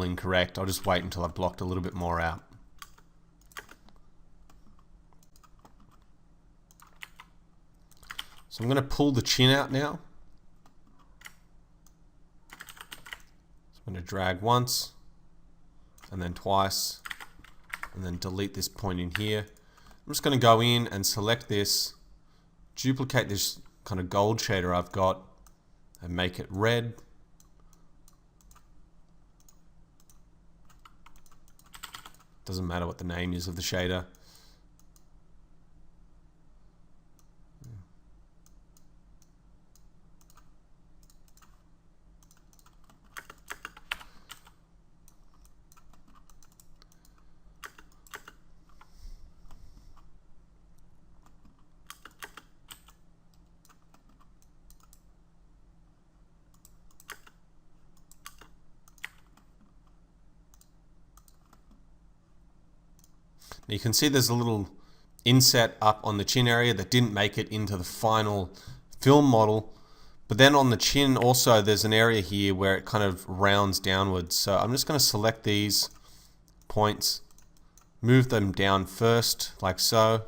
incorrect. I'll just wait until I've blocked a little bit more out. So I'm going to pull the chin out now. So I'm going to drag once and then twice and then delete this point in here. I'm just going to go in and select this, duplicate this kind of gold shader I've got and make it red. Doesn't matter what the name is of the shader. Now you can see there's a little inset up on the chin area that didn't make it into the final film model. But then on the chin also there's an area here where it kind of rounds downwards. So I'm just going to select these points, move them down first like so.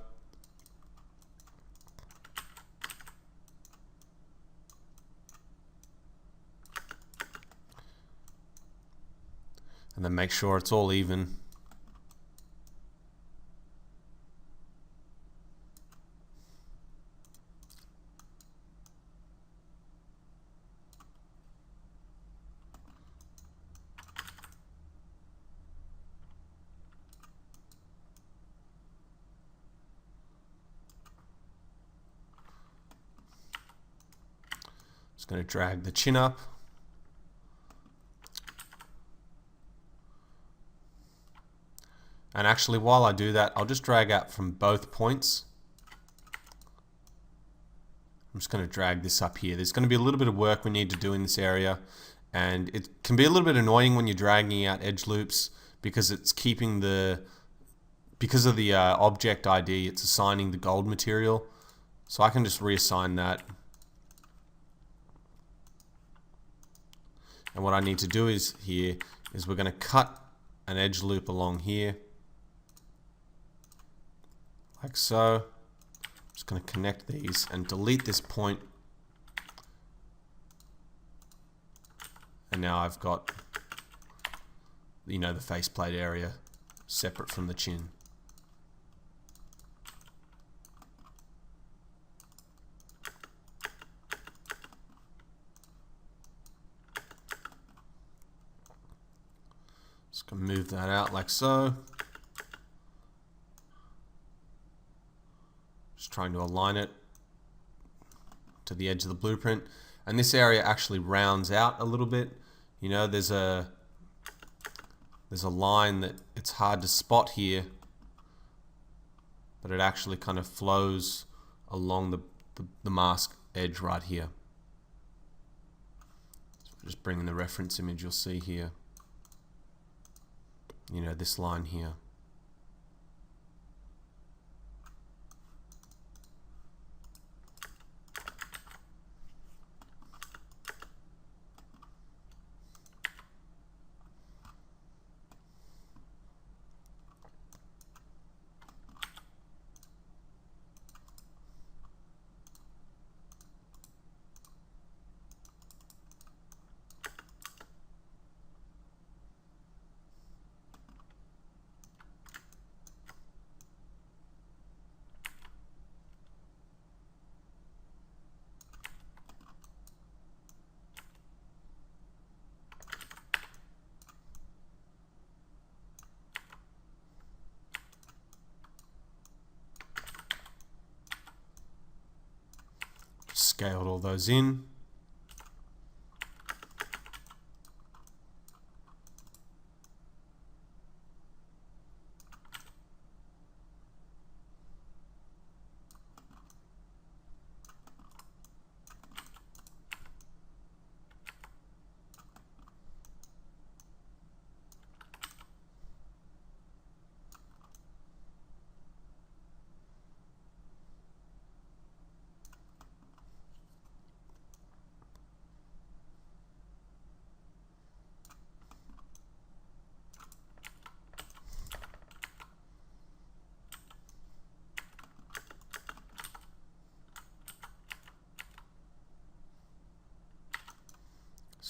And then make sure it's all even. Just going to drag the chin up. And actually, while I do that, I'll just drag out from both points. I'm just going to drag this up here. There's going to be a little bit of work we need to do in this area. And it can be a little bit annoying when you're dragging out edge loops because it's keeping because of the object ID, it's assigning the gold material. So I can just reassign that. And what I need to do is we're going to cut an edge loop along here. Like so. I'm just going to connect these and delete this point. And now I've got, the faceplate area separate from the chin. Just going to move that out like so. Just trying to align it to the edge of the blueprint. And this area actually rounds out a little bit. There's a line that it's hard to spot here, but it actually kind of flows along the mask edge right here. So just bring in the reference image, you'll see here, this line here. Scaled all those in.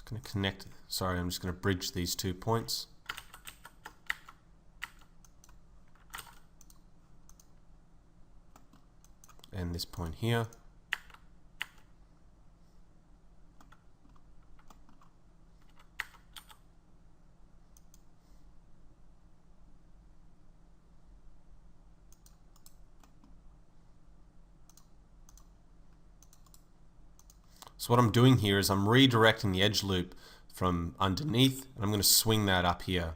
going to connect, sorry, I'm just going to bridge these 2 points. And this point here. So what I'm doing here is I'm redirecting the edge loop from underneath, and I'm going to swing that up here.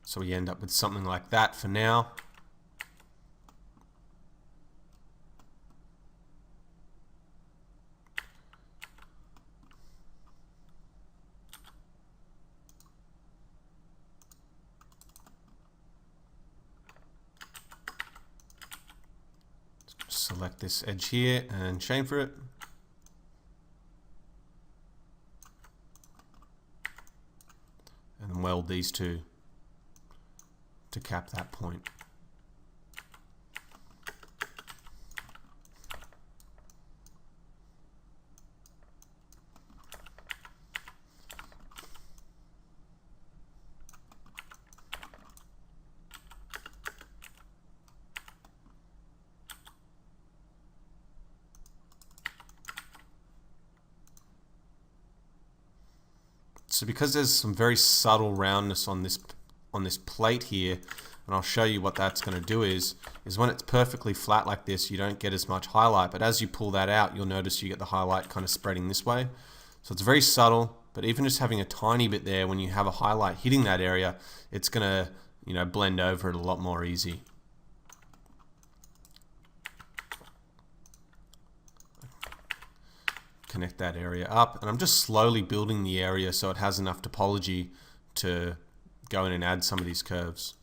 So we end up with something like that for now. Select this edge here and chamfer it. And then weld these two to cap that point. So because there's some very subtle roundness on this plate here, and I'll show you what that's going to do is when it's perfectly flat like this, you don't get as much highlight, but as you pull that out, you'll notice you get the highlight kind of spreading this way. So it's very subtle, but even just having a tiny bit there, when you have a highlight hitting that area, it's going to, you know, blend over it a lot more easy. Connect that area up, and I'm just slowly building the area so it has enough topology to go in and add some of these curves.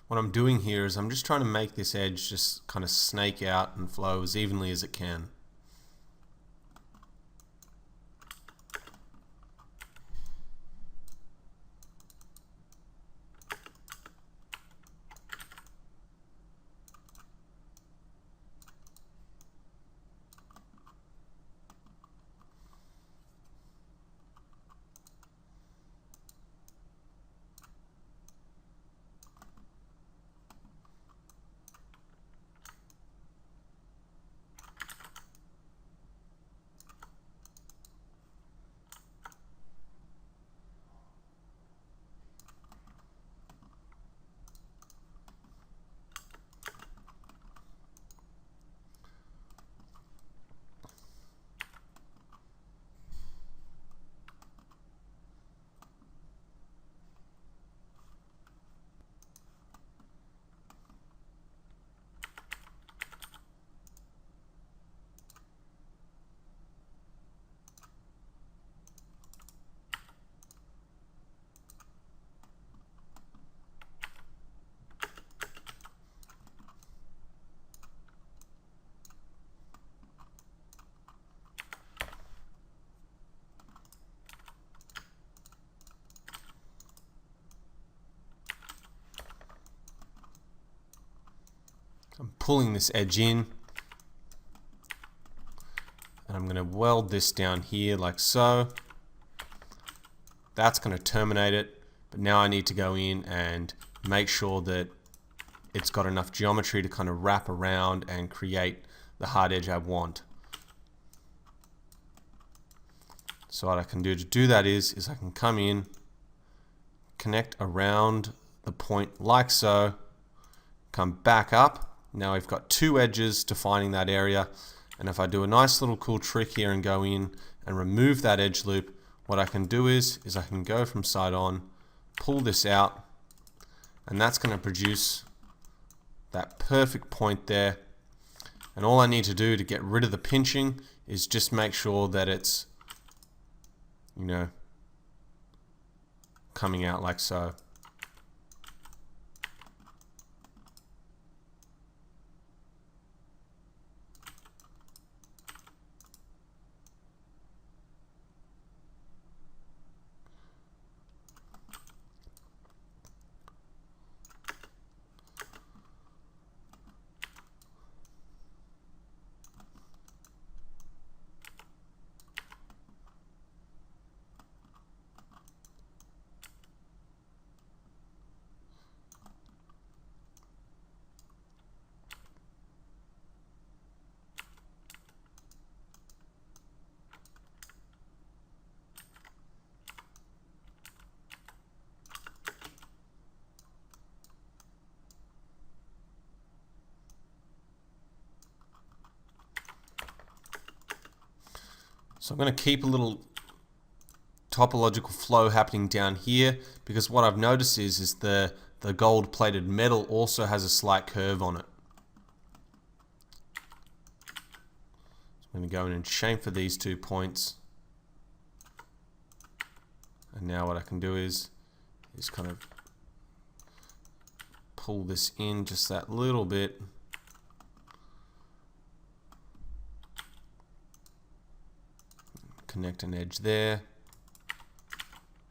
What I'm doing here is I'm just trying to make this edge just kind of snake out and flow as evenly as it can. I'm pulling this edge in, and I'm going to weld this down here like so. That's going to terminate it, but now I need to go in and make sure that it's got enough geometry to kind of wrap around and create the hard edge I want. So what I can do to do that is I can come in, connect around the point like so, come back up. Now we've got two edges defining that area, and if I do a nice little cool trick here and go in and remove that edge loop, what I can do is I can go from side on, pull this out, and that's going to produce that perfect point there. And all I need to do to get rid of the pinching is just make sure that it's, you know, coming out like so. So I'm going to keep a little topological flow happening down here, because what I've noticed is the gold plated metal also has a slight curve on it. So I'm going to go in and chamfer these 2 points. And now what I can do is kind of pull this in just that little bit. Connect an edge there,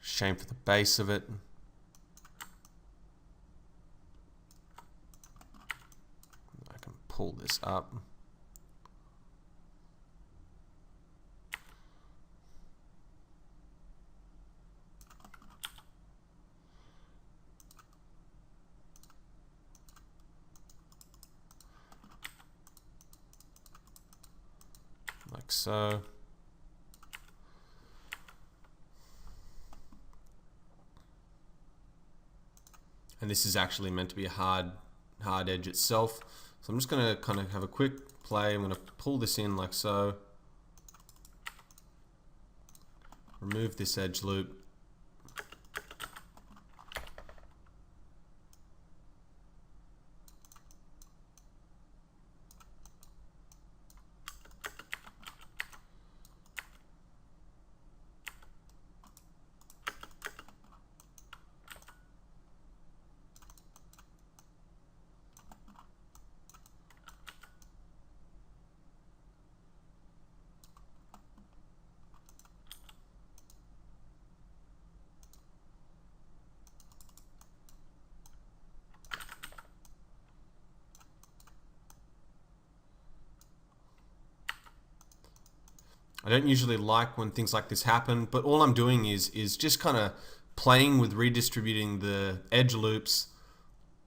chamfer the base of it. I can pull this up. Like so. And this is actually meant to be a hard edge itself. So I'm just going to kind of have a quick play. I'm going to pull this in like so. Remove this edge loop. I don't usually like when things like this happen, but all I'm doing is just kind of playing with redistributing the edge loops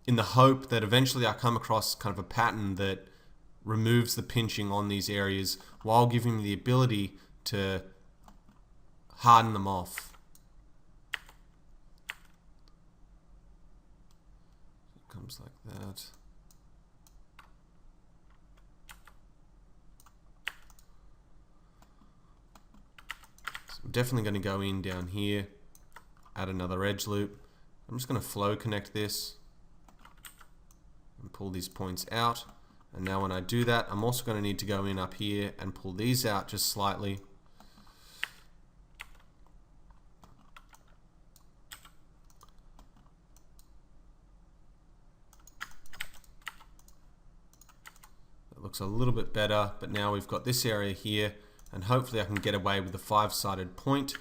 in the hope that eventually I come across kind of a pattern that removes the pinching on these areas while giving me the ability to harden them off. It comes like that. I'm definitely going to go in down here, add another edge loop. I'm just going to flow connect this and pull these points out. And now when I do that, I'm also going to need to go in up here and pull these out just slightly. That looks a little bit better, but now we've got this area here, and hopefully I can get away with a 5-sided point.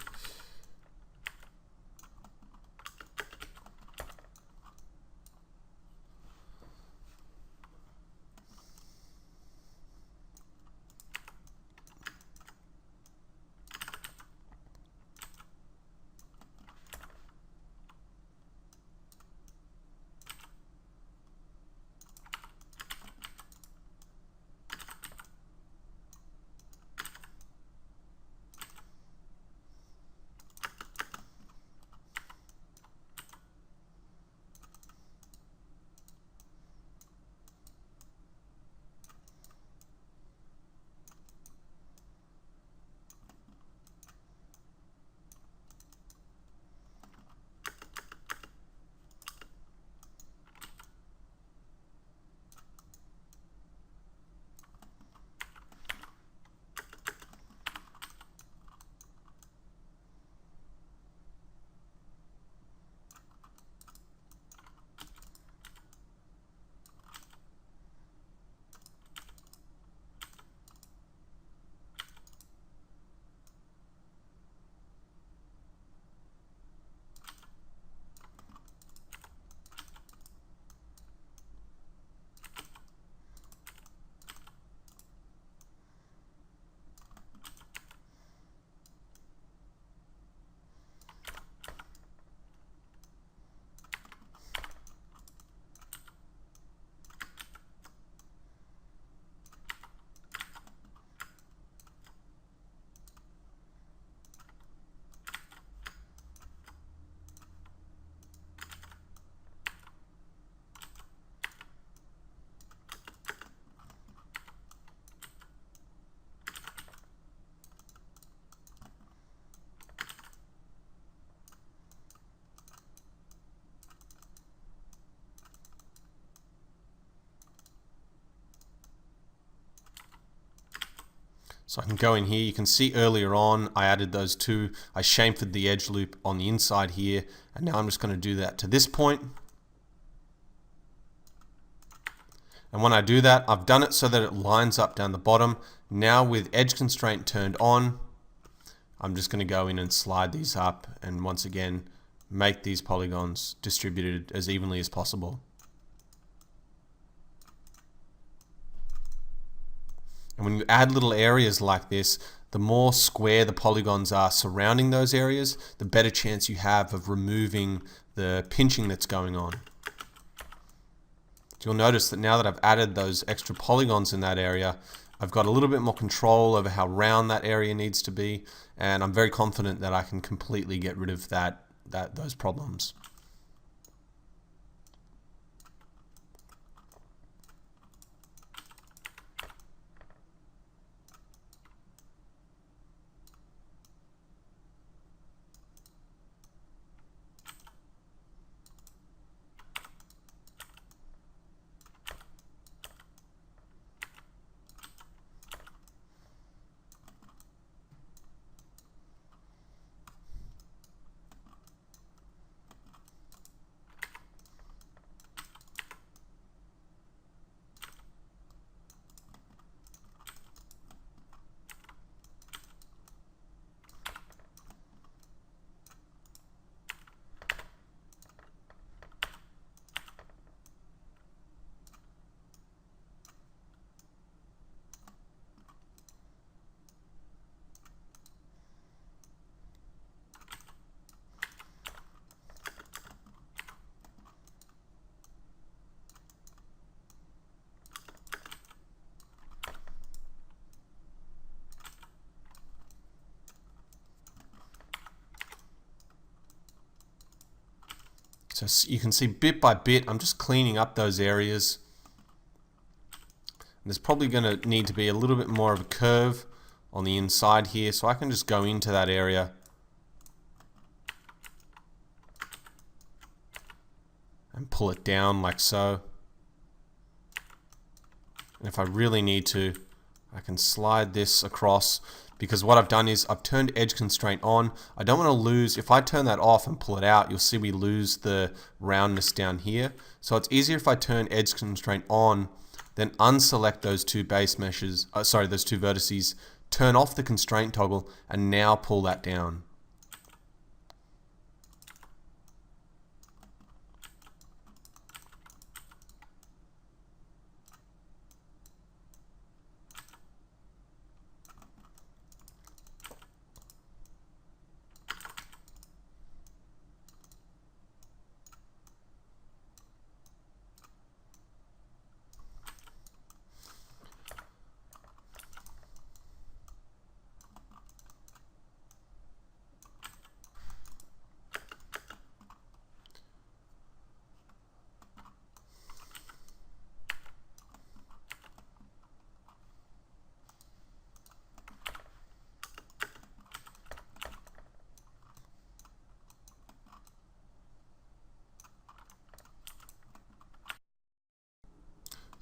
So I can go in here. You can see earlier on I added those two. I chamfered the edge loop on the inside here, and now I'm just going to do that to this point. And when I do that, I've done it so that it lines up down the bottom. Now with edge constraint turned on, I'm just going to go in and slide these up, and once again make these polygons distributed as evenly as possible. And when you add little areas like this, the more square the polygons are surrounding those areas, the better chance you have of removing the pinching that's going on. So you'll notice that now that I've added those extra polygons in that area, I've got a little bit more control over how round that area needs to be, and I'm very confident that I can completely get rid of those problems. So you can see bit by bit, I'm just cleaning up those areas. There's probably going to need to be a little bit more of a curve on the inside here, so I can just go into that area and pull it down like so. And if I really need to, I can slide this across, because what I've done is I've turned edge constraint on. I don't want to lose, if I turn that off and pull it out, you'll see we lose the roundness down here. So it's easier if I turn edge constraint on, then unselect those two base meshes, those two vertices, turn off the constraint toggle, and now pull that down.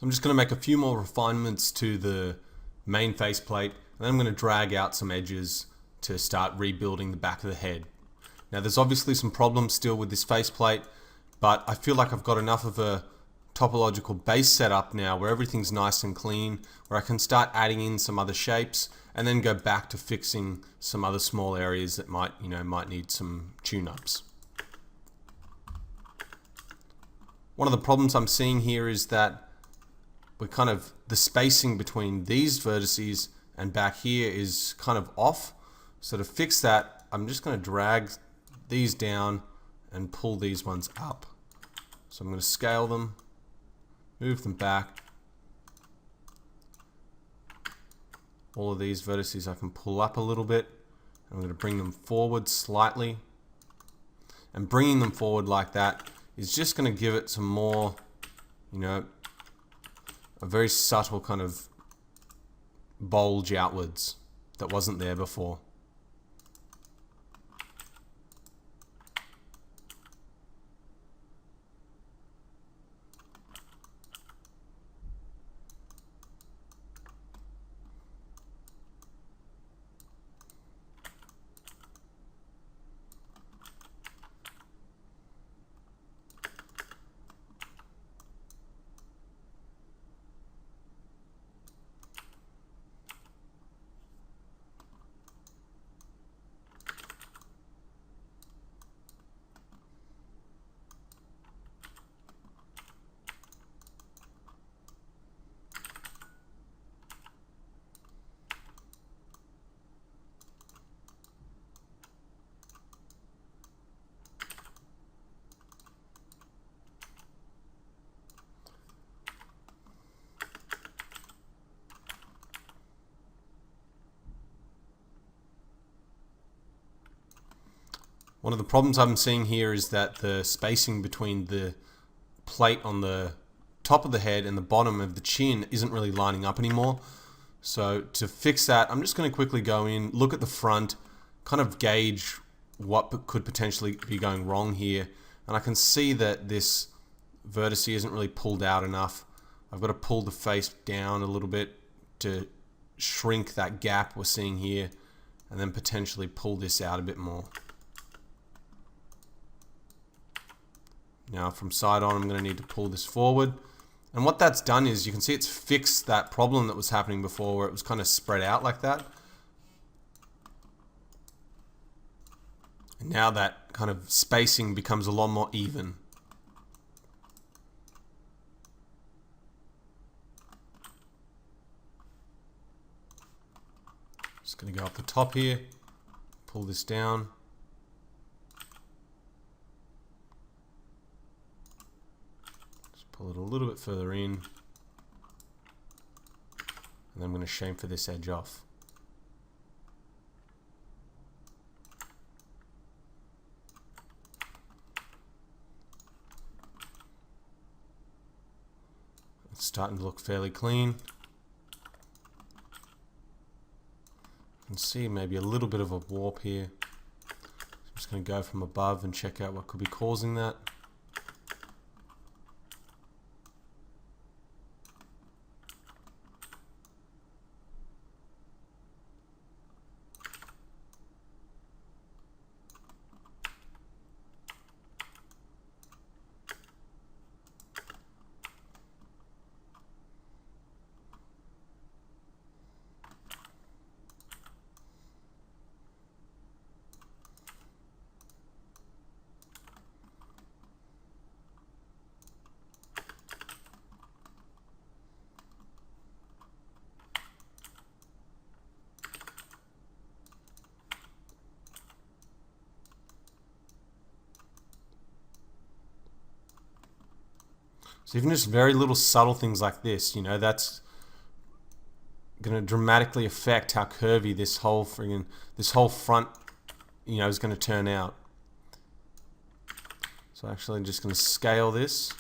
I'm just going to make a few more refinements to the main faceplate, and then I'm going to drag out some edges to start rebuilding the back of the head. Now there's obviously some problems still with this faceplate, but I feel like I've got enough of a topological base set up now where everything's nice and clean, where I can start adding in some other shapes and then go back to fixing some other small areas that might need some tune-ups. One of the problems I'm seeing here is that the spacing between these vertices and back here is kind of off. So to fix that, I'm just going to drag these down and pull these ones up. So I'm going to scale them, move them back. All of these vertices I can pull up a little bit. I'm going to bring them forward slightly. And bringing them forward like that is just going to give it some more, a very subtle kind of bulge outwards that wasn't there before. One of the problems I'm seeing here is that the spacing between the plate on the top of the head and the bottom of the chin isn't really lining up anymore. So to fix that, I'm just going to quickly go in, look at the front, kind of gauge what could potentially be going wrong here. And I can see that this vertex isn't really pulled out enough. I've got to pull the face down a little bit to shrink that gap we're seeing here, and then potentially pull this out a bit more. Now from side on, I'm going to need to pull this forward. And what that's done is you can see it's fixed that problem that was happening before where it was kind of spread out like that. And now that kind of spacing becomes a lot more even. Just going to go up the top here, pull this down. Pull it a little bit further in, and then I'm going to chamfer this edge off. It's starting to look fairly clean. You can see maybe a little bit of a warp here. I'm just going to go from above and check out what could be causing that. So even just very little subtle things like this, you know, that's going to dramatically affect how curvy this whole front, you know, is going to turn out. So actually I'm just going to scale this.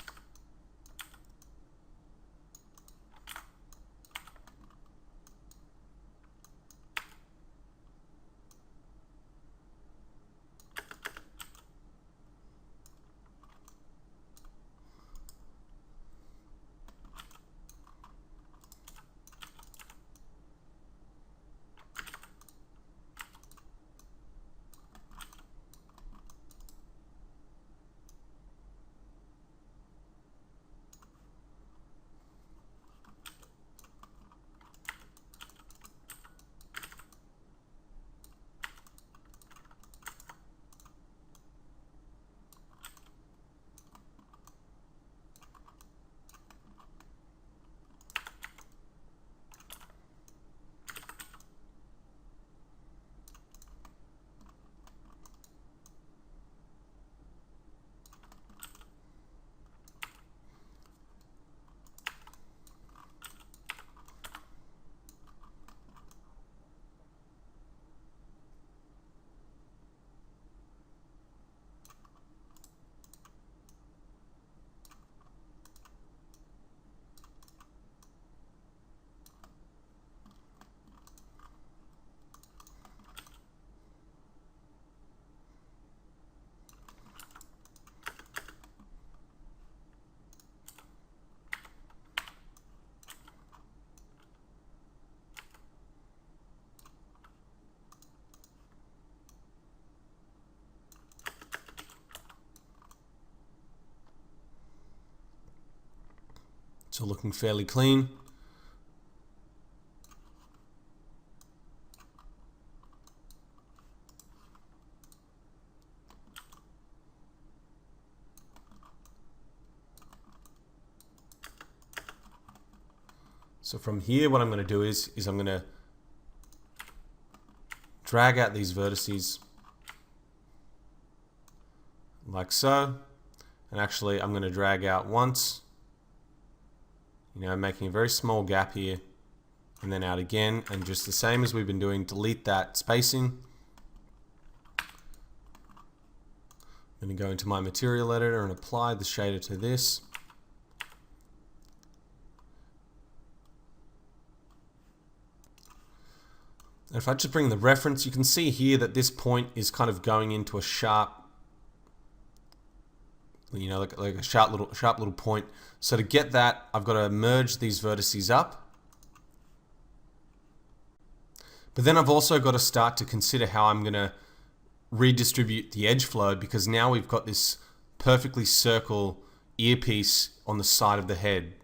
So looking fairly clean. So from here, what I'm going to do is I'm going to drag out these vertices like so. And actually, I'm going to drag out once, you know, making a very small gap here, and then out again, and just the same as we've been doing, delete that spacing. I'm going to go into my material editor and apply the shader to this. And if I just bring the reference, you can see here that this point is kind of going into a sharp, you know, like a sharp little point. So to get that, I've got to merge these vertices up. But then I've also got to start to consider how I'm going to redistribute the edge flow, because now we've got this perfectly circle earpiece on the side of the head.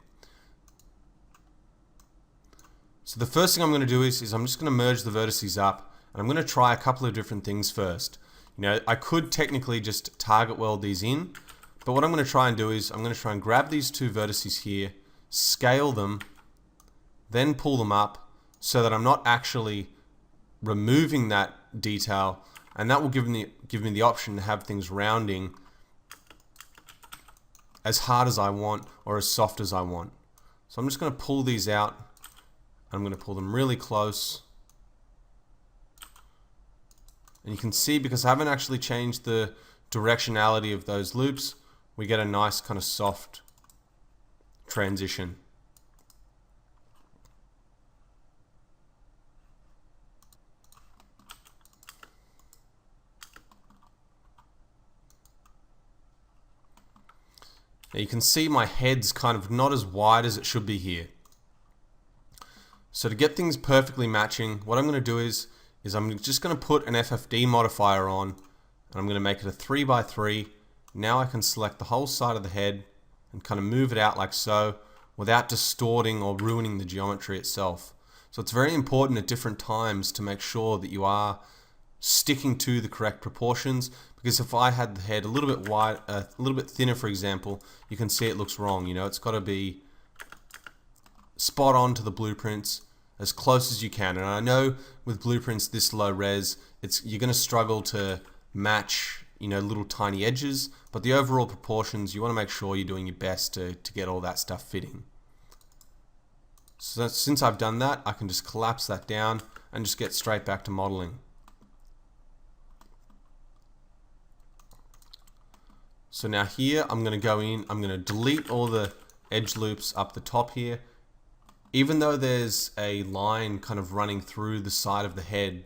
So the first thing I'm going to do is I'm just going to merge the vertices up, and I'm going to try a couple of different things first. You know, I could technically just target weld these in, but what I'm going to try and do is I'm going to try and grab these two vertices here, scale them, then pull them up so that I'm not actually removing that detail, and that will give me the option to have things rounding as hard as I want or as soft as I want. So I'm just going to pull these out. I'm going to pull them really close. And you can see, because I haven't actually changed the directionality of those loops, we get a nice kind of soft transition. Now you can see my head's kind of not as wide as it should be here. So to get things perfectly matching, what I'm going to do is I'm just going to put an FFD modifier on, and I'm going to make it a 3x3. Now I can select the whole side of the head and kind of move it out like so, without distorting or ruining the geometry itself. So it's very important at different times to make sure that you are sticking to the correct proportions, because if I had the head a little bit wide, a little bit thinner, for example, you can see it looks wrong. You know, it's got to be spot on to the blueprints, as close as you can. And I know with blueprints this low res, you're going to struggle to match, you know, little tiny edges, but the overall proportions, you want to make sure you're doing your best to get all that stuff fitting. So since I've done that, I can just collapse that down and just get straight back to modeling. So now here, I'm going to go in, I'm going to delete all the edge loops up the top here. Even though there's a line kind of running through the side of the head,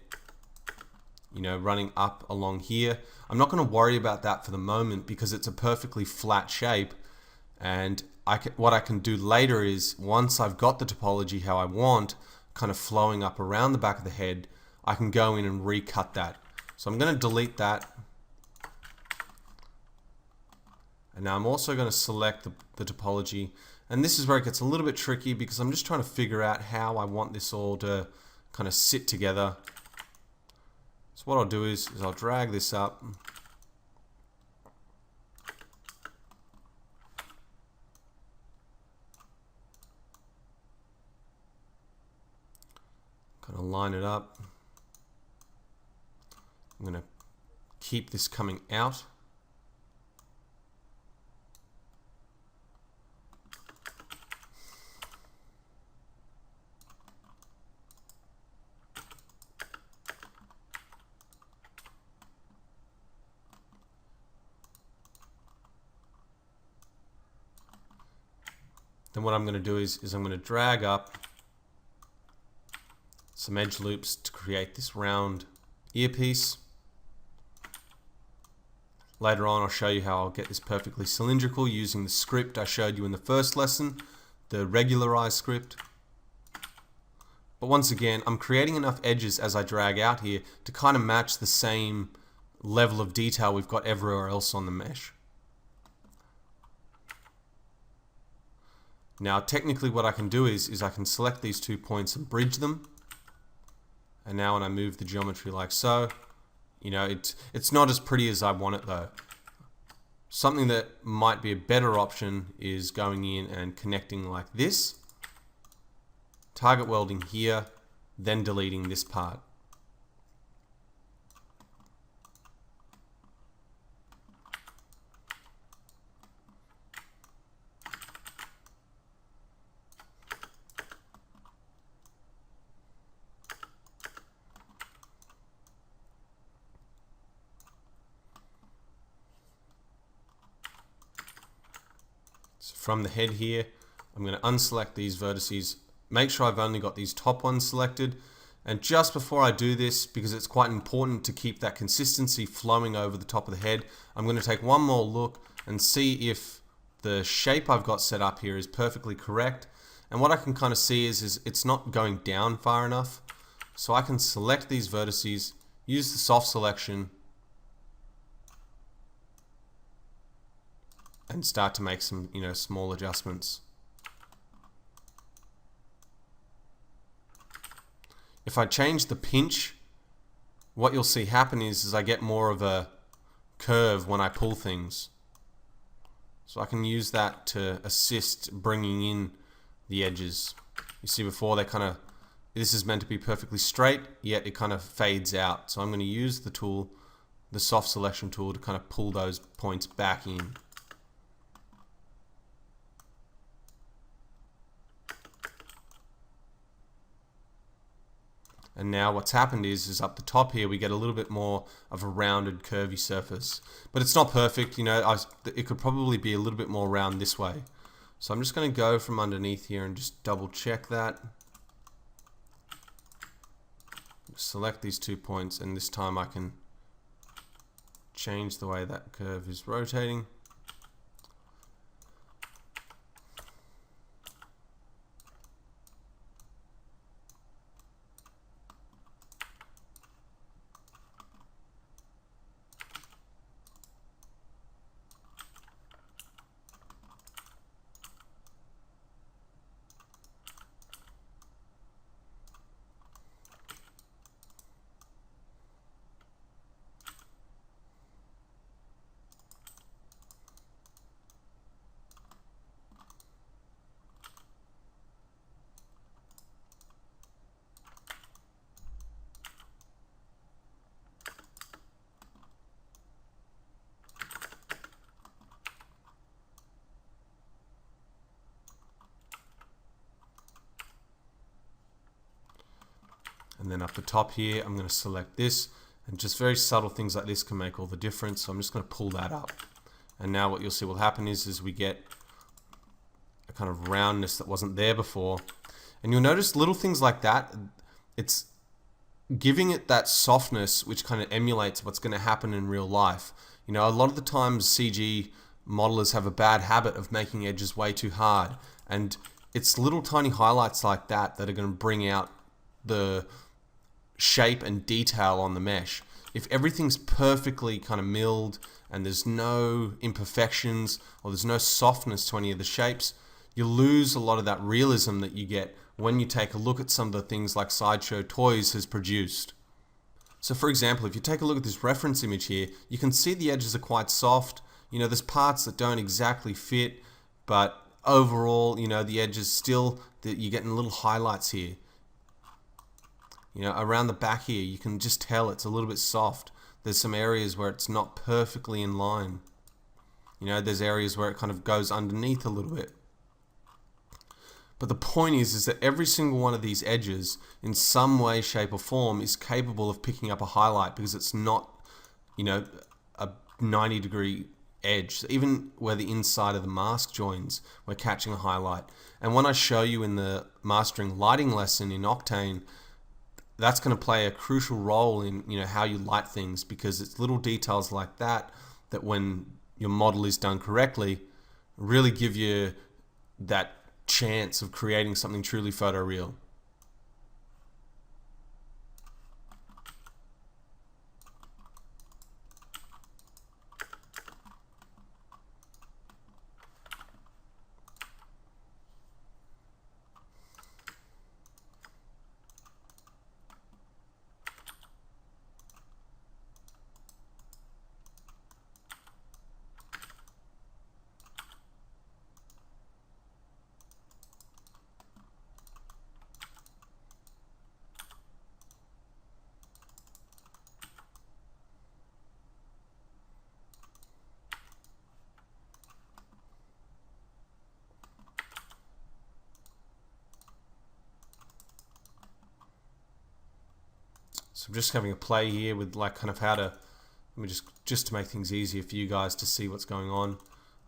you know, running up along here, I'm not going to worry about that for the moment, because it's a perfectly flat shape. And what I can do later is, once I've got the topology how I want, kind of flowing up around the back of the head, I can go in and recut that. So I'm going to delete that. And now I'm also going to select the topology. And this is where it gets a little bit tricky, because I'm just trying to figure out how I want this all to kind of sit together. So what I'll do is I'll drag this up. Kind of line it up. I'm going to keep this coming out. Then what I'm going to do is I'm going to drag up some edge loops to create this round earpiece. Later on, I'll show you how I'll get this perfectly cylindrical using the script I showed you in the first lesson, the regularized script. But once again, I'm creating enough edges as I drag out here to kind of match the same level of detail we've got everywhere else on the mesh. Now technically what I can do is I can select these 2 points and bridge them. And now when I move the geometry like so, you know, it's not as pretty as I want it though. Something that might be a better option is going in and connecting like this, target welding here, then deleting this part. from the head here, I'm going to unselect these vertices, make sure I've only got these top ones selected. And just before I do this, because it's quite important to keep that consistency flowing over the top of the head, I'm going to take one more look and see if the shape I've got set up here is perfectly correct. And what I can kind of see is it's not going down far enough. So I can select these vertices, use the soft selection, and start to make some, small adjustments. If I change the pinch, what you'll see happen is I get more of a curve when I pull things. So I can use that to assist bringing in the edges. You see before this is meant to be perfectly straight, yet it kind of fades out. So I'm going to use the tool, the soft selection tool, to kind of pull those points back in. And now what's happened is up the top here we get a little bit more of a rounded curvy surface. But it's not perfect, it could probably be a little bit more round this way. So I'm just going to go from underneath here and just double check that. Select these 2 points, and this time I can change the way that curve is rotating. And then up the top here, I'm going to select this, and just very subtle things like this can make all the difference. So I'm just going to pull that up. And now what you'll see will happen is we get a kind of roundness that wasn't there before. And you'll notice little things like that, it's giving it that softness which kind of emulates what's going to happen in real life. A lot of the times CG modelers have a bad habit of making edges way too hard. And it's little tiny highlights like that that are going to bring out the shape and detail on the mesh. If everything's perfectly kind of milled and there's no imperfections or there's no softness to any of the shapes, you lose a lot of that realism that you get when you take a look at some of the things like Sideshow Toys has produced. So for example, if you take a look at this reference image here, you can see the edges are quite soft. There's parts that don't exactly fit, but overall, the edges still, you're getting little highlights here. Around the back here, you can just tell it's a little bit soft. There's some areas where it's not perfectly in line. There's areas where it kind of goes underneath a little bit. But the point is that every single one of these edges, in some way, shape, or form, is capable of picking up a highlight because it's not, a 90-degree edge. So even where the inside of the mask joins, we're catching a highlight. And when I show you in the mastering lighting lesson in Octane, that's going to play a crucial role in how you light things, because it's little details like that when your model is done correctly really give you that chance of creating something truly photoreal. So I'm just having a play here with kind of how to, just to make things easier for you guys to see what's going on.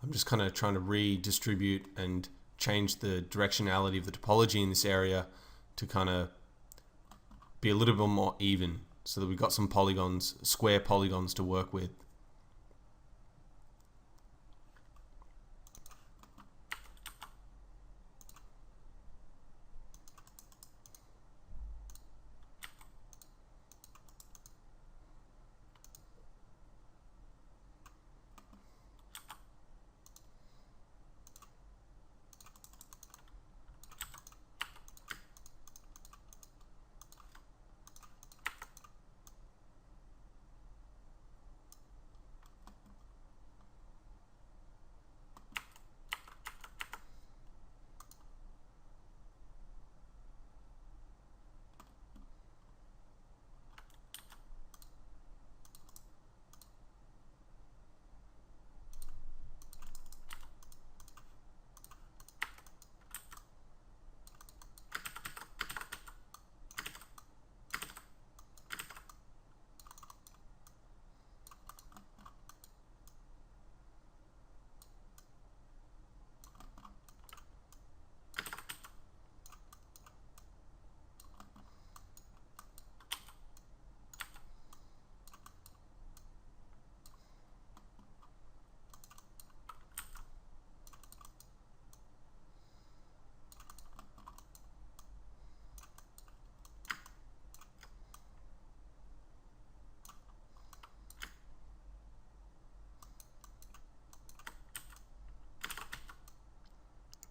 I'm just kind of trying to redistribute and change the directionality of the topology in this area to kind of be a little bit more even, so that we've got some polygons, square polygons to work with.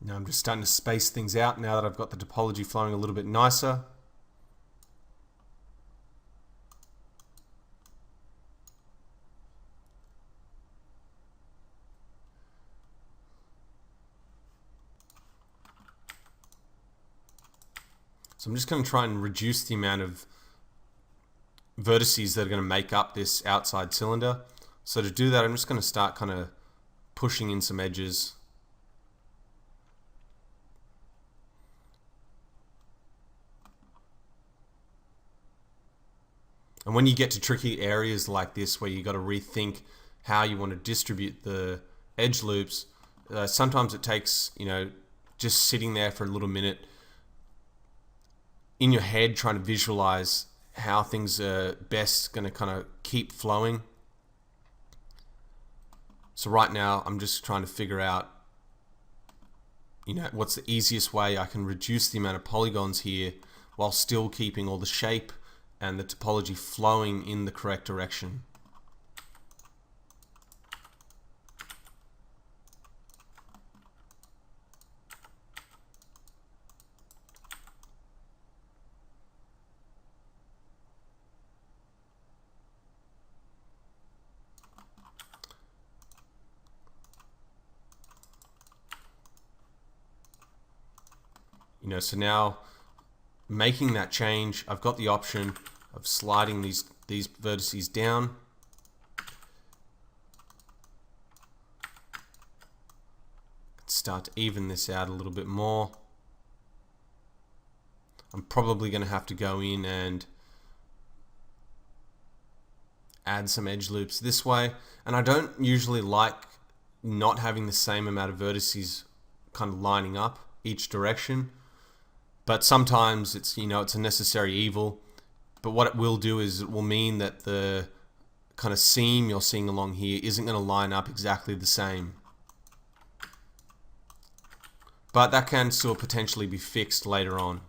Now I'm just starting to space things out now that I've got the topology flowing a little bit nicer. So I'm just going to try and reduce the amount of vertices that are going to make up this outside cylinder. So to do that, I'm just going to start kind of pushing in some edges. And when you get to tricky areas like this where you got to rethink how you want to distribute the edge loops, sometimes it takes, just sitting there for a little minute in your head trying to visualize how things are best going to kind of keep flowing. So right now I'm just trying to figure out what's the easiest way I can reduce the amount of polygons here while still keeping all the shape and the topology flowing in the correct direction. So now making that change, I've got the option of sliding these vertices down. Start to even this out a little bit more. I'm probably going to have to go in and add some edge loops this way. And I don't usually like not having the same amount of vertices kind of lining up each direction. But sometimes it's a necessary evil. But what it will do is it will mean that the kind of seam you're seeing along here isn't going to line up exactly the same. But that can still potentially be fixed later on.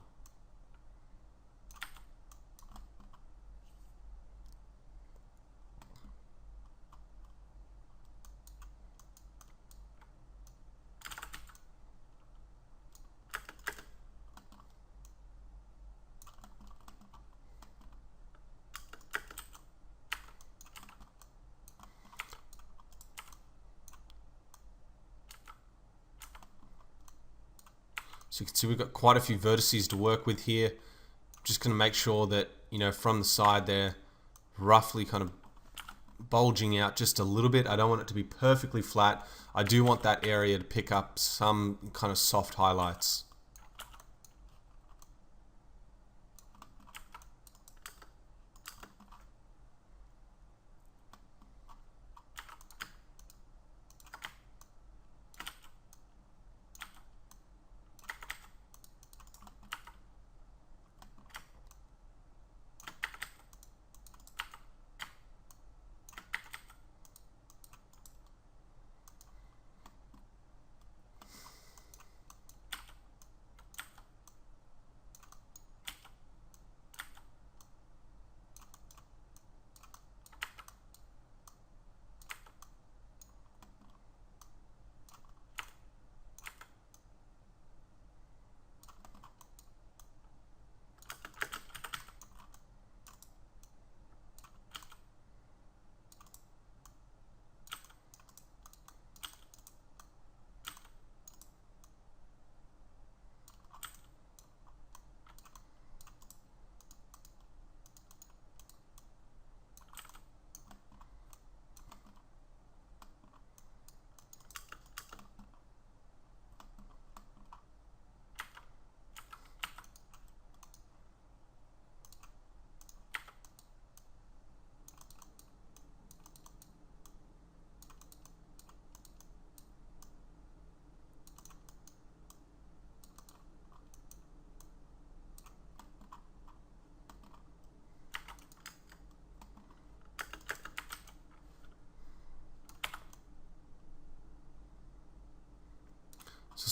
So you can see we've got quite a few vertices to work with here. Just going to make sure that, from the side they're roughly kind of bulging out just a little bit. I don't want it to be perfectly flat. I do want that area to pick up some kind of soft highlights.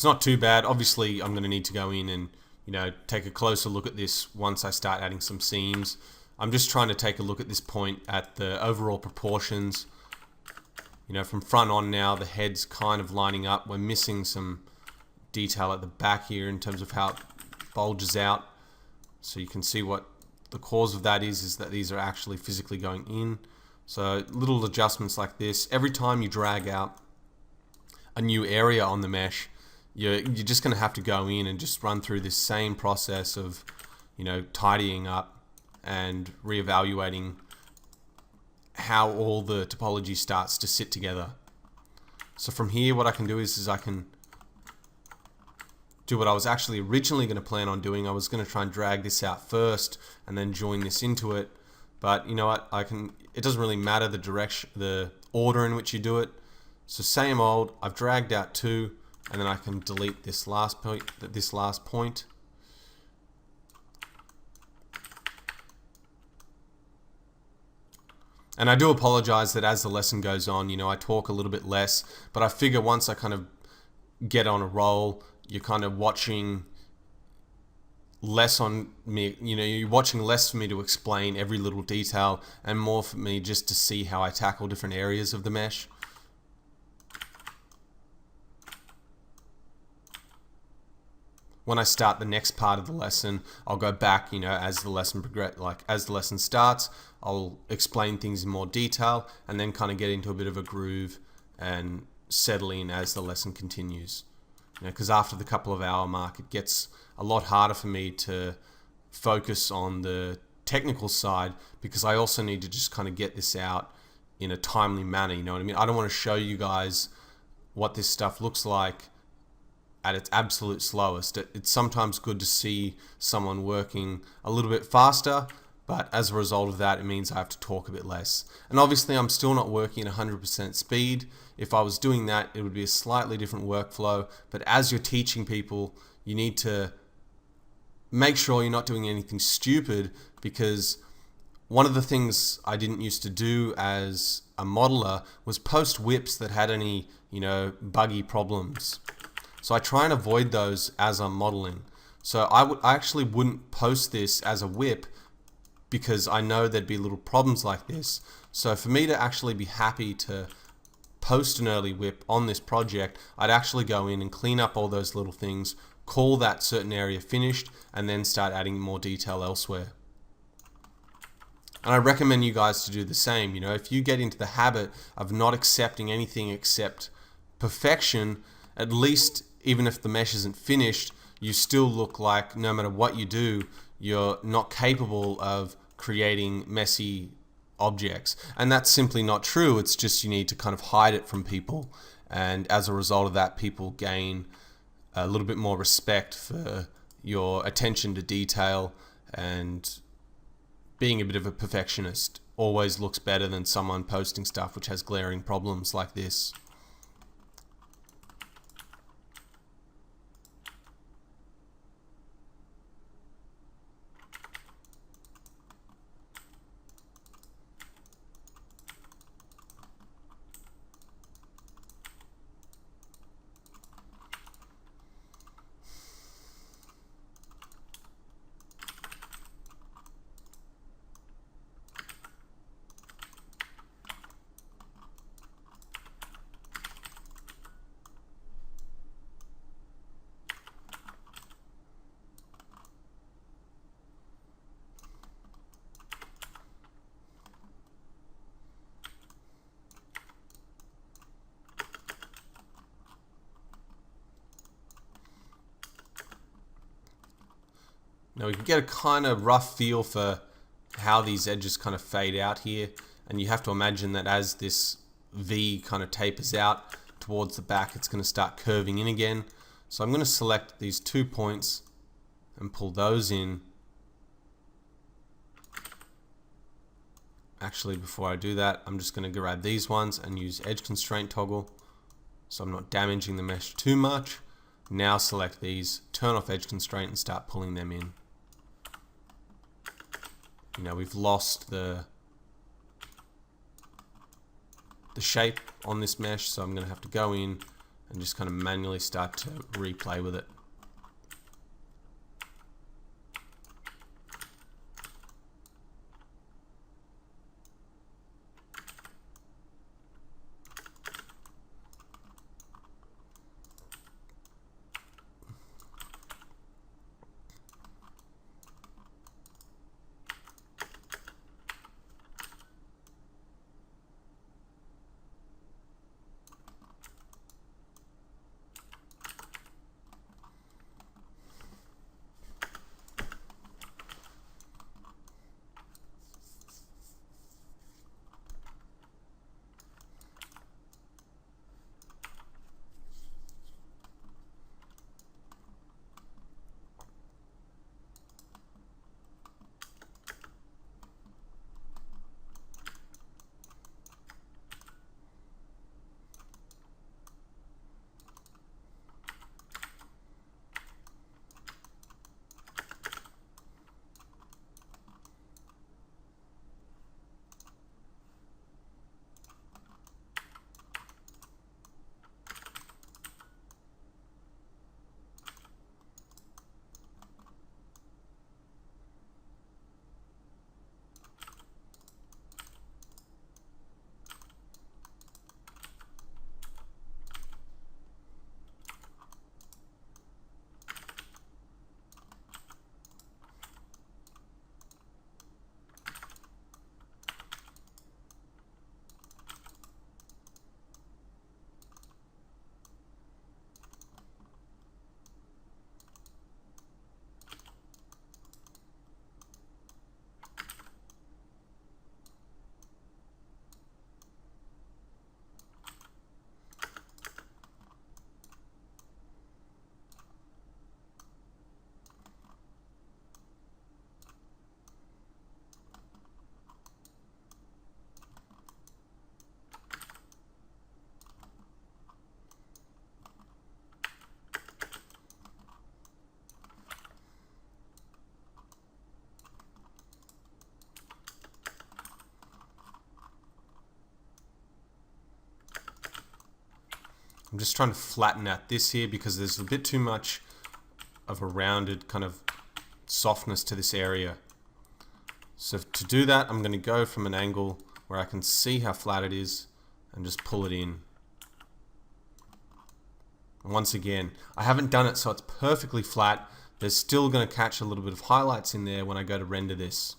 It's not too bad. Obviously, I'm going to need to go in and, take a closer look at this once I start adding some seams. I'm just trying to take a look at this point at the overall proportions. From front on now, the head's kind of lining up. We're missing some detail at the back here in terms of how it bulges out. So you can see what the cause of that is that these are actually physically going in. So little adjustments like this. Every time you drag out a new area on the mesh, you're just going to have to go in and just run through this same process of, tidying up and reevaluating how all the topology starts to sit together. So from here, what I can do is I can do what I was actually originally going to plan on doing. I was going to try and drag this out first and then join this into it. But you know what? It doesn't really matter the direction, the order in which you do it. So same old. I've dragged out 2, and then I can delete this last point. And I do apologize that as the lesson goes on, I talk a little bit less, but I figure once I kind of get on a roll, you're kind of watching less on me, you're watching less for me to explain every little detail and more for me just to see how I tackle different areas of the mesh. When I start the next part of the lesson, I'll go back, as the lesson as the lesson starts, I'll explain things in more detail and then kind of get into a bit of a groove and settle in as the lesson continues. Because after the couple of hour mark, it gets a lot harder for me to focus on the technical side because I also need to just kind of get this out in a timely manner, you know what I mean? I don't want to show you guys what this stuff looks like at its absolute slowest. It's sometimes good to see someone working a little bit faster, but as a result of that, it means I have to talk a bit less. And obviously, I'm still not working at 100% speed. If I was doing that, it would be a slightly different workflow. But as you're teaching people, you need to make sure you're not doing anything stupid, because one of the things I didn't used to do as a modeler was post whips that had any, buggy problems. So I try and avoid those as I'm modeling. So I actually wouldn't post this as a whip because I know there'd be little problems like this. So for me to actually be happy to post an early whip on this project, I'd actually go in and clean up all those little things, call that certain area finished, and then start adding more detail elsewhere. And I recommend you guys to do the same. If you get into the habit of not accepting anything except perfection, at least even if the mesh isn't finished, you still look like no matter what you do, you're not capable of creating messy objects. And that's simply not true. It's just you need to kind of hide it from people. And as a result of that, people gain a little bit more respect for your attention to detail, and being a bit of a perfectionist always looks better than someone posting stuff which has glaring problems like this. Now we can get a kind of rough feel for how these edges kind of fade out here, and you have to imagine that as this V kind of tapers out towards the back, it's going to start curving in again. So I'm going to select these 2 points and pull those in. Actually, before I do that, I'm just going to grab these ones and use edge constraint toggle, so I'm not damaging the mesh too much. Now select these, turn off edge constraint, and start pulling them in. We've lost the shape on this mesh, so I'm going to have to go in and just kind of manually start to replay with it. I'm just trying to flatten out this here because there's a bit too much of a rounded kind of softness to this area. So to do that, I'm going to go from an angle where I can see how flat it is and just pull it in. And once again, I haven't done it so it's perfectly flat. There's still going to catch a little bit of highlights in there when I go to render this.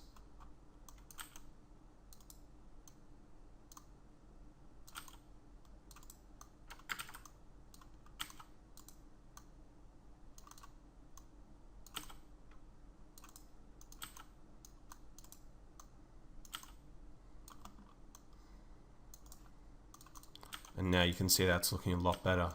And now you can see that's looking a lot better.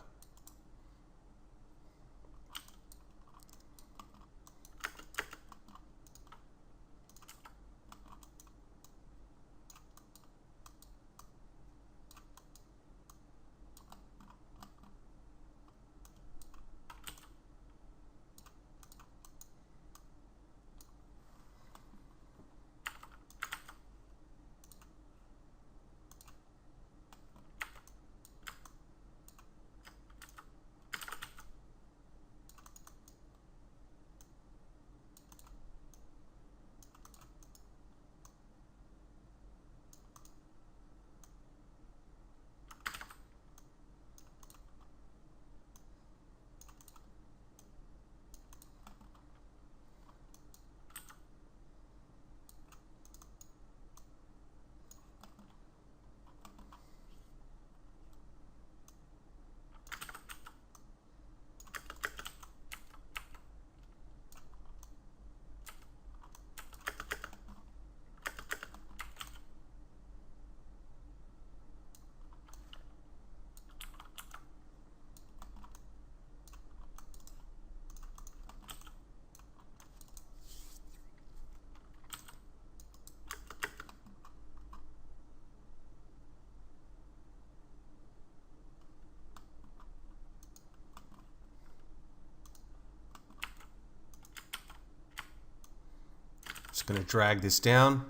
Just going to drag this down.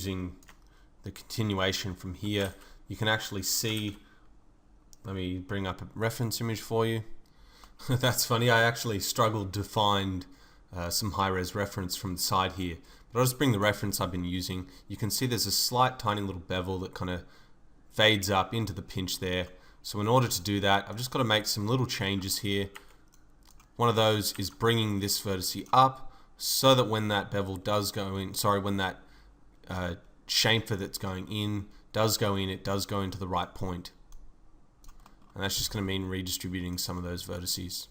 using the continuation from here. You can actually see, let me bring up a reference image for you. That's funny, I actually struggled to find some high-res reference from the side here, but I'll just bring the reference I've been using. You can see there's a slight tiny little bevel that kind of fades up into the pinch there. So in order to do that, I've just got to make some little changes here. One of those is bringing this vertex up so that when that bevel does go in, when that chamfer that's going in does go in, it does go into the right point. And that's just going to mean redistributing some of those vertices.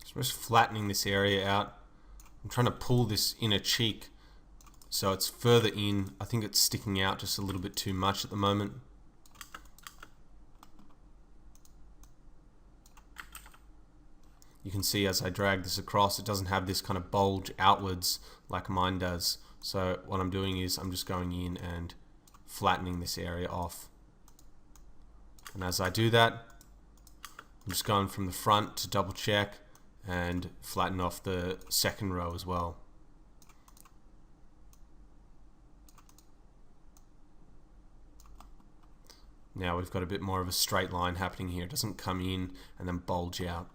So I'm just flattening this area out. I'm trying to pull this inner cheek so it's further in. I think it's sticking out just a little bit too much at the moment. You can see as I drag this across, it doesn't have this kind of bulge outwards like mine does. So what I'm doing is I'm just going in and flattening this area off. And as I do that, I'm just going from the front to double check and flatten off the second row as well. Now we've got a bit more of a straight line happening here. It doesn't come in and then bulge out.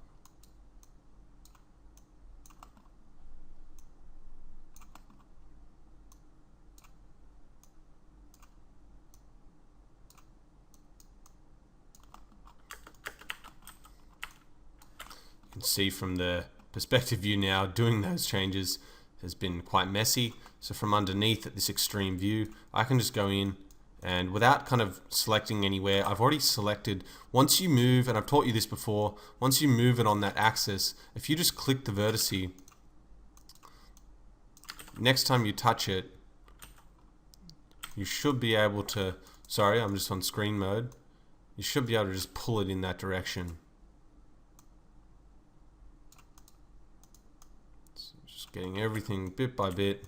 You can see from the perspective view now, doing those changes has been quite messy. So from underneath at this extreme view, I can just go in and without kind of selecting anywhere, I've already selected. Once you move, and I've taught you this before, once you move it on that axis, if you just click the vertex, next time you touch it, you should be able to, sorry, I'm just on screen mode, you should be able to just pull it in that direction. So just getting everything bit by bit.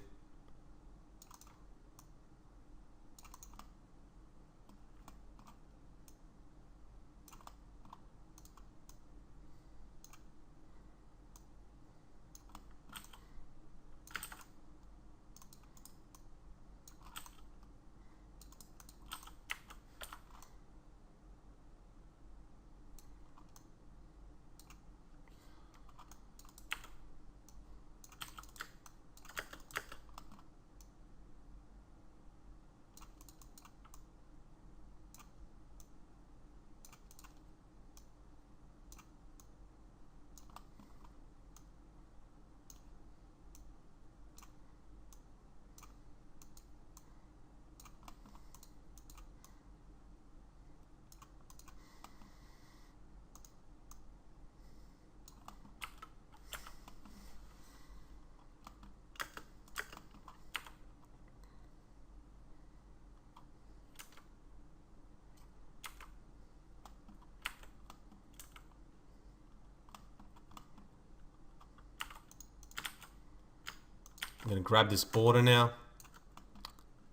I'm going to grab this border now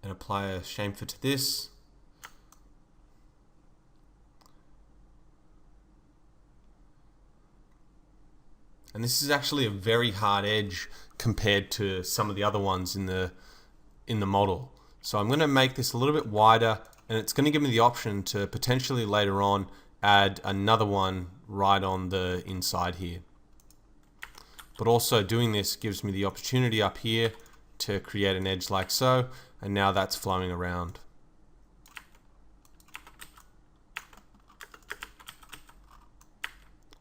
and apply a chamfer to this. And this is actually a very hard edge compared to some of the other ones in the model. So I'm going to make this a little bit wider, and it's going to give me the option to potentially later on add another one right on the inside here. But also doing this gives me the opportunity up here to create an edge like so, and now that's flowing around.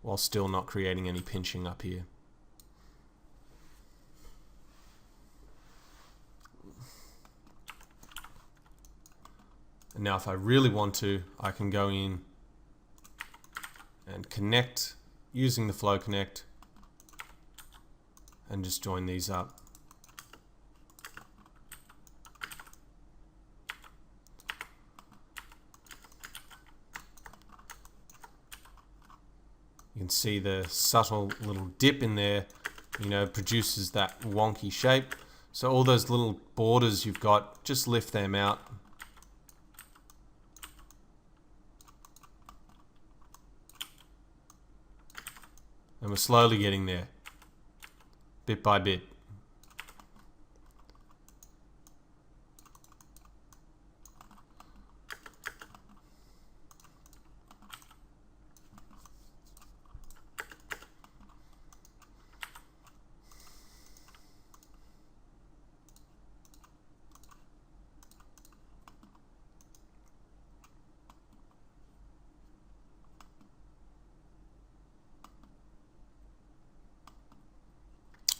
While still not creating any pinching up here. And now if I really want to, I can go in and connect using the Flow Connect and just join these up. You can see the subtle little dip in there, produces that wonky shape. So all those little borders you've got, just lift them out. And we're slowly getting there, bit by bit.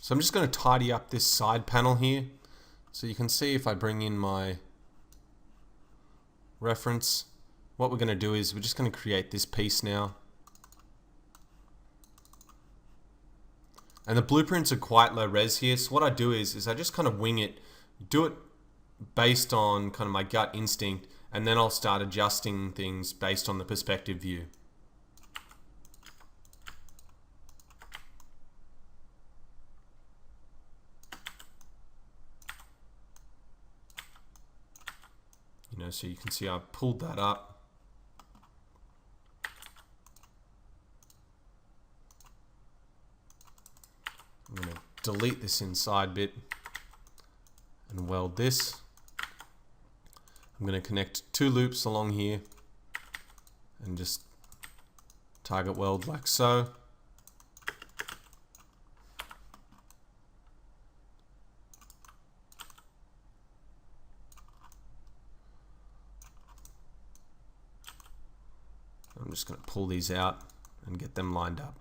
So I'm just going to tidy up this side panel here. So you can see if I bring in my reference, what we're going to do is we're just going to create this piece now. And the blueprints are quite low res here. So what I do is I just kind of wing it, do it based on kind of my gut instinct, and then I'll start adjusting things based on the perspective view. So you can see I've pulled that up. I'm going to delete this inside bit and weld this. I'm going to connect 2 loops along here and just target weld like so. I'm just going to pull these out and get them lined up.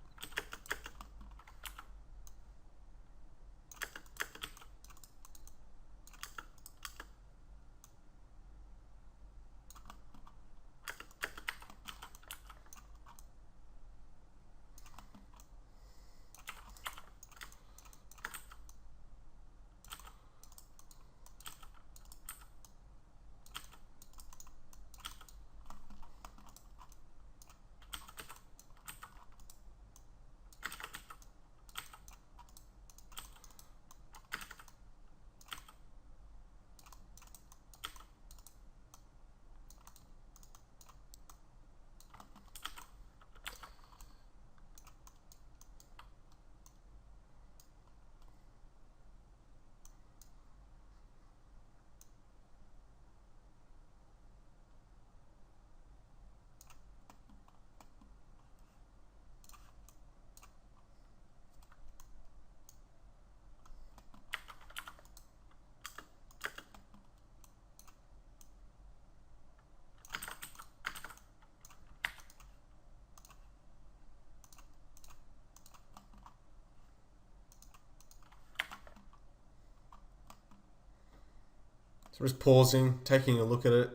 So just pausing, taking a look at it,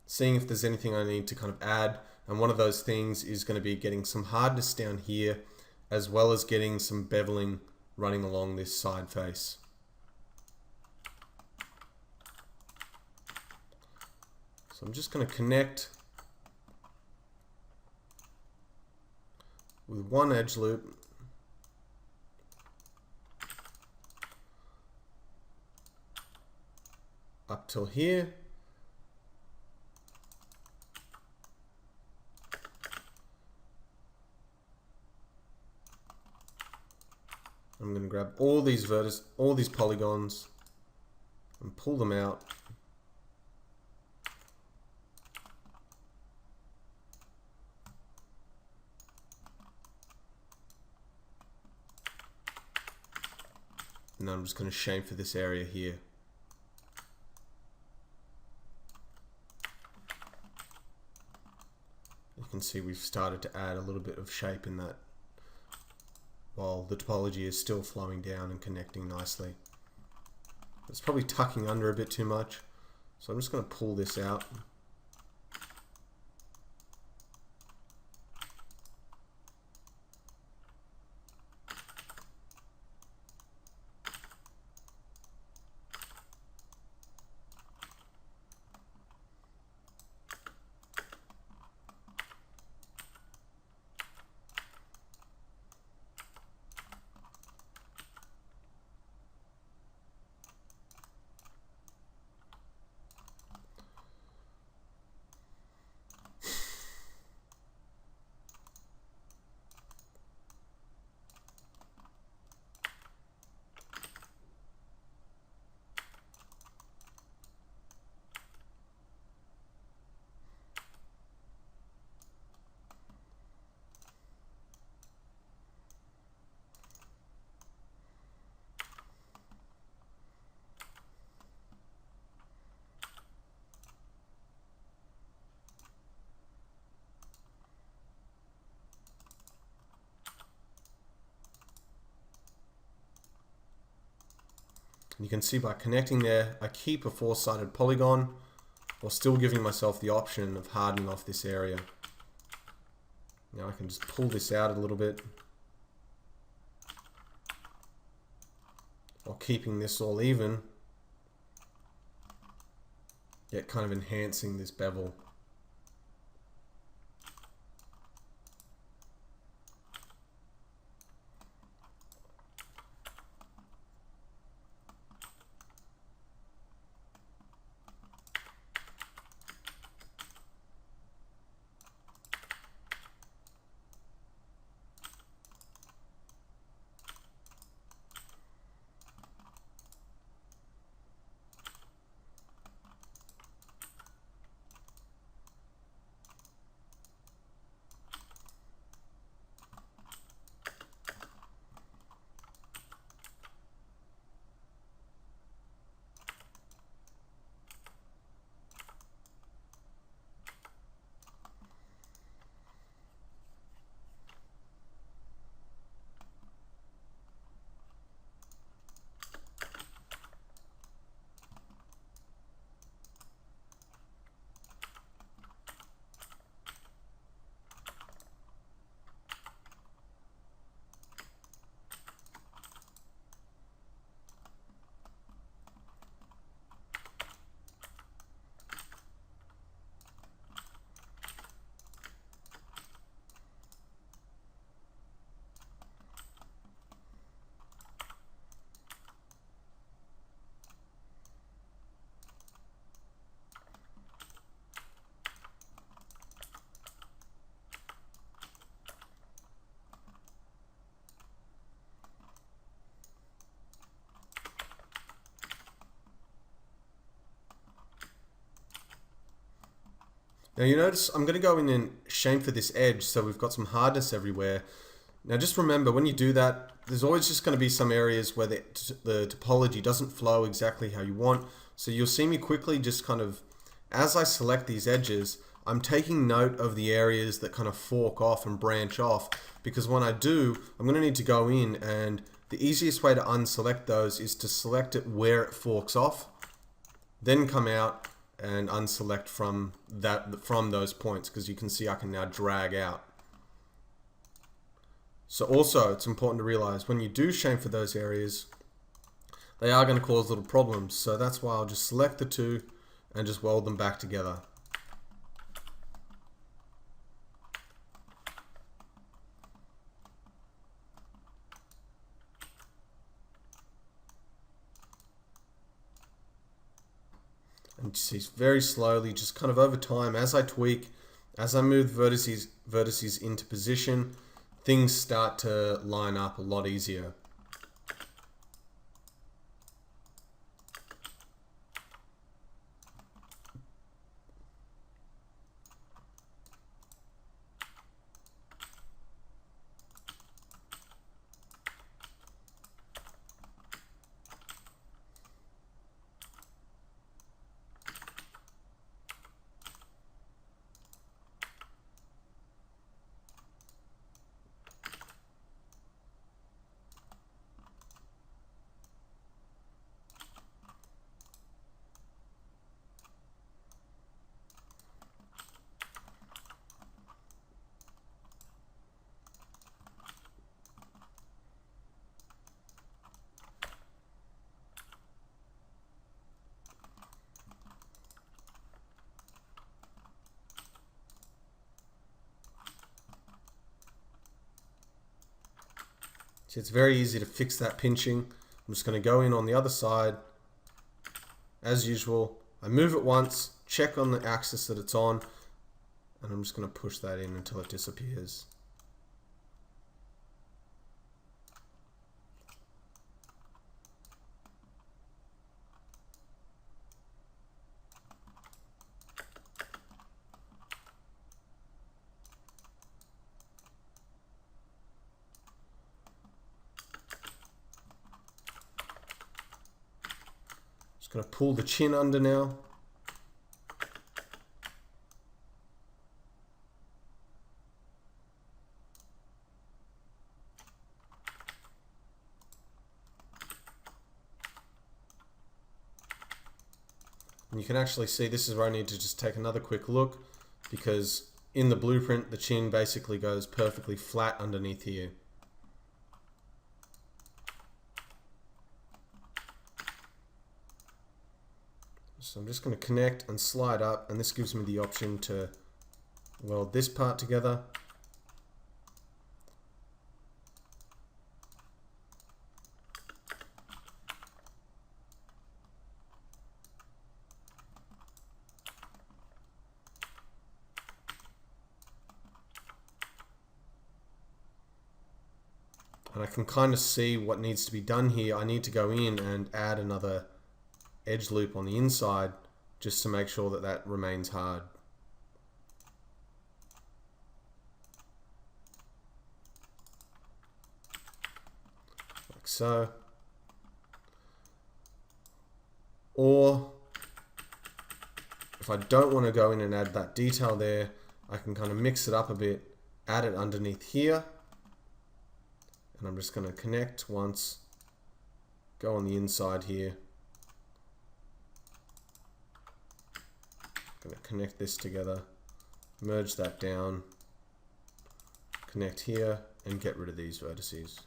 seeing if there's anything I need to kind of add. And one of those things is going to be getting some hardness down here, as well as getting some beveling running along this side face. So I'm just going to connect with one edge loop up till here. I'm going to grab all these polygons and pull them out. And then I'm just going to chamfer this area here. You can see we've started to add a little bit of shape in that, while the topology is still flowing down and connecting nicely. It's probably tucking under a bit too much, so I'm just going to pull this out. And you can see by connecting there, I keep a four-sided polygon while still giving myself the option of hardening off this area. Now I can just pull this out a little bit while keeping this all even, yet kind of enhancing this bevel. Now you notice I'm going to go in and chamfer this edge so we've got some hardness everywhere. Now just remember, when you do that, there's always just going to be some areas where the topology doesn't flow exactly how you want. So you'll see me quickly just kind of, as I select these edges, I'm taking note of the areas that kind of fork off and branch off, because when I do, I'm going to need to go in, and the easiest way to unselect those is to select it where it forks off, then come out and unselect from those points, because you can see I can now drag out. So also it's important to realize when you do chamfer those areas, they are going to cause little problems. So that's why I'll just select the two and just weld them back together. You see very slowly, just kind of over time, as I tweak, as I move vertices into position, things start to line up a lot easier. So it's very easy to fix that pinching. I'm just going to go in on the other side. As usual, I move it once, check on the axis that it's on, and I'm just going to push that in until it disappears. Just going to pull the chin under now. And you can actually see this is where I need to just take another quick look, because in the blueprint the chin basically goes perfectly flat underneath here. So I'm just going to connect and slide up, and this gives me the option to weld this part together. And I can kind of see what needs to be done here. I need to go in and add another edge loop on the inside just to make sure that that remains hard. Like so. Or if I don't want to go in and add that detail there, I can kind of mix it up a bit, add it underneath here, and I'm just going to connect once, go on the inside here. Going to connect this together, merge that down, connect here, and get rid of these vertices.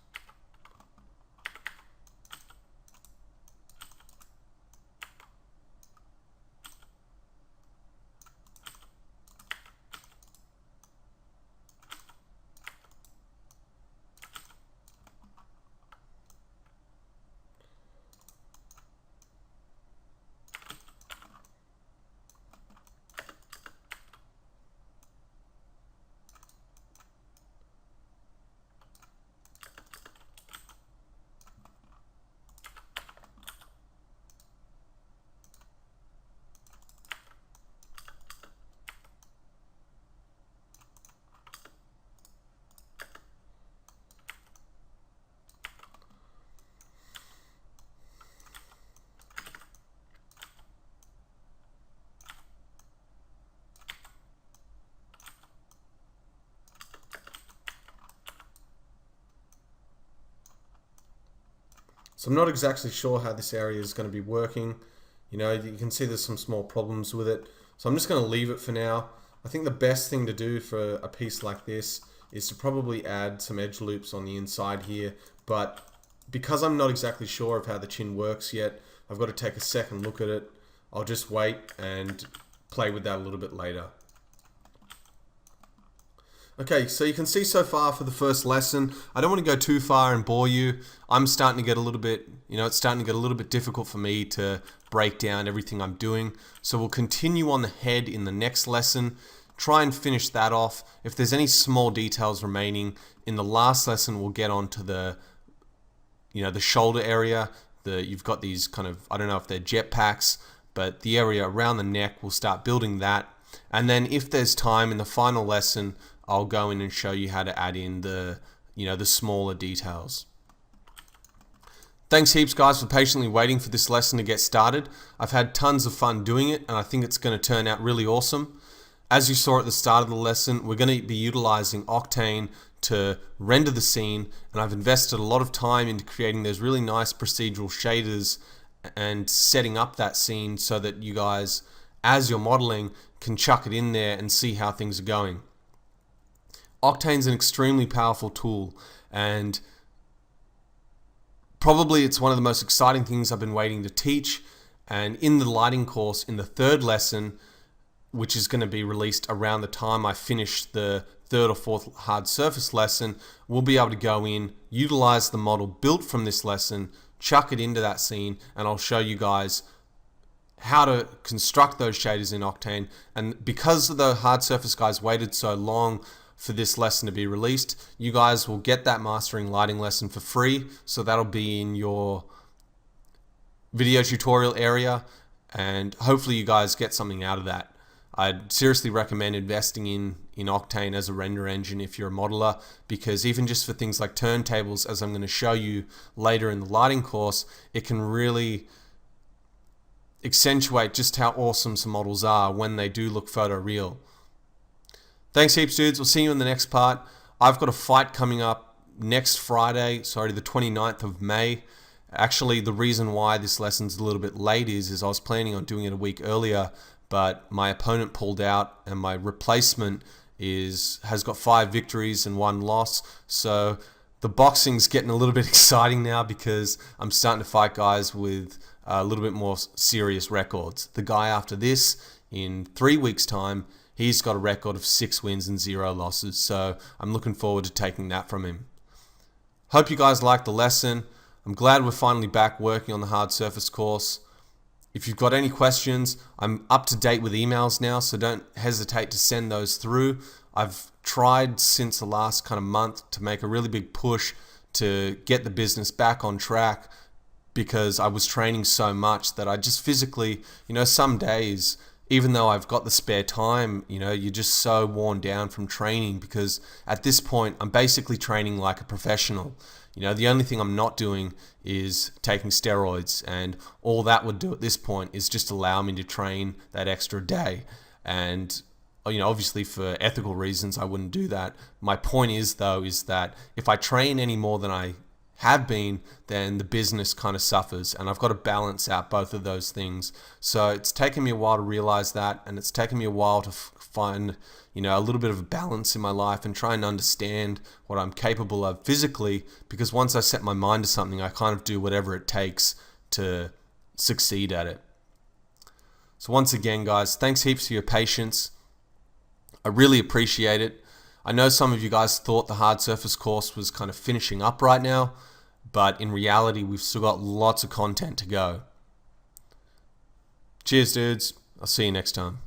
So I'm not exactly sure how this area is going to be working. You know, you can see there's some small problems with it. So I'm just going to leave it for now. I think the best thing to do for a piece like this is to probably add some edge loops on the inside here. But because I'm not exactly sure of how the chin works yet, I've got to take a second look at it. I'll just wait and play with that a little bit later. Okay, so you can see so far for the first lesson, I don't want to go too far and bore you. I'm starting to get a little bit, it's starting to get a little bit difficult for me to break down everything I'm doing. So we'll continue on the head in the next lesson, try and finish that off. If there's any small details remaining, in the last lesson we'll get on to the, the shoulder area. You've got these kind of, I don't know if they're jetpacks, but the area around the neck, we'll start building that. And then if there's time in the final lesson, I'll go in and show you how to add in the smaller details. Thanks heaps guys for patiently waiting for this lesson to get started. I've had tons of fun doing it and I think it's going to turn out really awesome. As you saw at the start of the lesson, we're going to be utilizing Octane to render the scene, and I've invested a lot of time into creating those really nice procedural shaders and setting up that scene so that you guys, as you're modeling, can chuck it in there and see how things are going. Octane's an extremely powerful tool, and probably it's one of the most exciting things I've been waiting to teach. And in the lighting course, in the third lesson, which is going to be released around the time I finish the third or fourth hard surface lesson, we'll be able to go in, utilize the model built from this lesson, chuck it into that scene, and I'll show you guys how to construct those shaders in Octane. And because the hard surface guys waited so long for this lesson to be released, you guys will get that mastering lighting lesson for free. So that'll be in your video tutorial area, and hopefully you guys get something out of that. I'd seriously recommend investing in Octane as a render engine if you're a modeler, because even just for things like turntables, as I'm going to show you later in the lighting course, it can really accentuate just how awesome some models are when they do look photoreal. Thanks heaps dudes, we'll see you in the next part. I've got a fight coming up next Friday, the 29th of May. Actually, the reason why this lesson's a little bit late is I was planning on doing it a week earlier, but my opponent pulled out and my replacement has got 5 victories and 1 loss. So the boxing's getting a little bit exciting now because I'm starting to fight guys with a little bit more serious records. The guy after this, in 3 weeks' time, he's got a record of 6 wins and 0 losses. So I'm looking forward to taking that from him. Hope you guys liked the lesson. I'm glad we're finally back working on the hard surface course. If you've got any questions, I'm up to date with emails now, so don't hesitate to send those through. I've tried since the last kind of month to make a really big push to get the business back on track, because I was training so much that I just physically, some days, even though I've got the spare time, you're just so worn down from training, because at this point I'm basically training like a professional. The only thing I'm not doing is taking steroids, and all that would do at this point is just allow me to train that extra day. And obviously for ethical reasons I wouldn't do that. My point is that if I train any more than I have been, then the business kind of suffers, and I've got to balance out both of those things. So it's taken me a while to realize that, and it's taken me a while to find a little bit of a balance in my life and try and understand what I'm capable of physically, because once I set my mind to something, I kind of do whatever it takes to succeed at it. So once again guys, thanks heaps for your patience. I really appreciate it. I know some of you guys thought the hard surface course was kind of finishing up right now, but in reality we've still got lots of content to go. Cheers dudes, I'll see you next time.